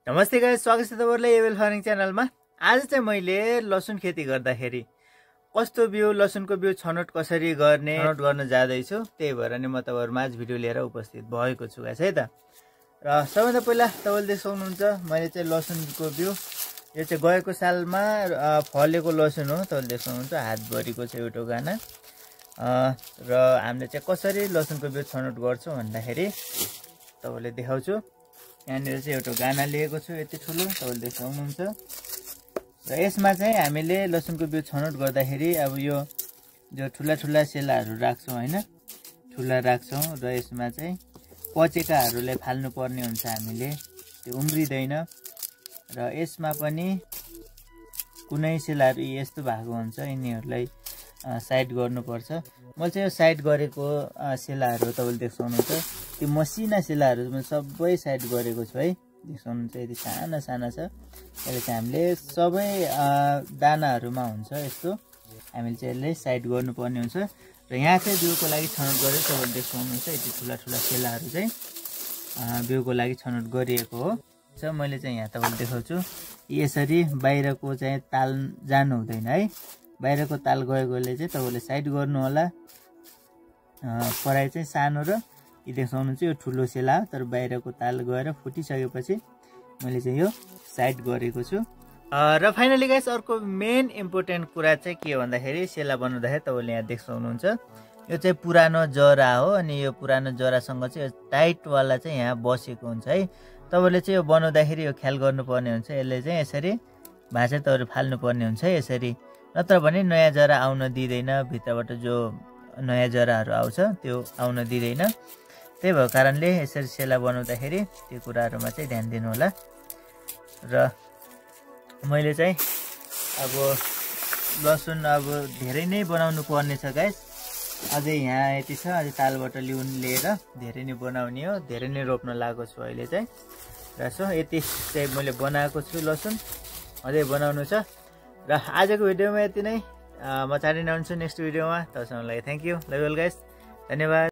नमस्ते गाइस, स्वागत छ तपाईहरुलाई एवेल फार्मिङ च्यानलमा। आज चाहिँ मैले लसुन खेती गर्दाखेरि कस्तो बिउ लसुनको बिउ छनौट कसरी गर्ने छनौट गर्न जाँदै छु। त्यही भएर नि म तपाईहरुमा आज भिडियो लिएर उपस्थित भएको छु गाइस है त। र सबैभन्दा पहिला तपाईले देख्नुहुन्छ मैले चाहिँ लसुनको बिउ यो चाहिँ गएको सालमा फलेको लसुन हो। तपाईले देख्नुहुन्छ हातभरिको चाहिँ एउटा गाना। र हामीले चाहिँ कसरी लसुनको बिउ छनौट गर्छौं भन्दाखेरि तपाईले देखाउँछु। यहाँनिर चाहिँ एउटा गाना लिएको छु यति ठुलो तपाईले देख्नुहुन्छ। र यसमा चाहिँ हामीले लसुनको बिउ छनौट गर्दाखेरि अब यो जो ठुला ठुला सेलाहरू राख्छौं हैन, ठुला राख्छौं र यसमा चाहिँ पचेकाहरूलाई फाल्नु पर्ने हुन्छ हामीले, त्यो उम्रिदैन। र यसमा पनि कुनै सेलाहरू यस्तो भएको हुन्छ, यिनीहरूलाई साइड गर्नुपर्छ। मैले चाहिँ यो साइड गरेको सेलाहरू तपाईले देख्नुहुन्छ, त्यो मसिना सेलाहरू म सबै साइड गरेको छु है। देख्नुहुन्छ यति साना साना छ। यसले चाहिँ हामीले सबै दानाहरूमा हुन्छ यस्तो, हामीले चाहिँ यसले साइड गर्नुपर्ने हुन्छ। र यहाँ चाहिँ बिउको लागि छनौट गरेको तपाईले देख्नुहुन्छ यति ठुला ठुला सेलाहरू चाहिँ बिउको लागि छनौट गरिएको हो। मैले चाहिँ यहाँ तपाईले देखाउँछु, यसरी बाहिरको चाहिँ ताल जानु हुँदैन है। बाहिरको ताल गएकोले चाहिँ तपाईले साइड गर्नु होला। पराई चाहिँ सानो र यो देखाउनुहुन्छ यो ठुलो सेला, तर बाहिरको ताल गएर फुटिसकेपछि मैले चाहिँ यो साइड गरेको छु। र फाइनली गाइस अर्को मेन इम्पोर्टेन्ट कुरा चाहिँ के हो भन्दाखेरि सेला बनाउँदाखेरि तपाईले यहाँ देख्नुहुन्छ यो चाहिँ पुरानो जरा हो। अनि यो पुरानो जरासँग चाहिँ यो टाइट वाला चाहिँ यहाँ बसेको हुन्छ है। तपाईले चाहिँ यो बनाउँदाखेरि यो ख्याल गर्नुपर्ने हुन्छ, यसले चाहिँ यसरी भाँचा तपाईले फाल्नु पर्ने हुन्छ है यसरी, नत्र भने नयाँ जरा आउन दिँदैन। भित्रबाट जो नयाँ जराहरू आउँछ त्यो आउन दिँदैन। त्यही भएको कारणले यसरी सेला बनाउँदाखेरि त्यो कुराहरूमा चाहिँ ध्यान दिनु होला। र मैले चाहिँ अब लसुन अब धेरै नै बनाउनु पर्ने छ गाइस। अझै यहाँ यति छ, अझै तालबाट लिएर धेरै नै बनाउने हो, धेरै नै रोप्न लागेको छु अहिले चाहिँ। र सो यति चाहिँ मैले बनाएको छु लसुन, अझै बनाउनु छ। र आजको भिडियोमा यति नै। म चाँडै नै आउँछु नेक्स्ट भिडियोमा। तबसम्मलाई thank you, love you all guys, धन्यवाद।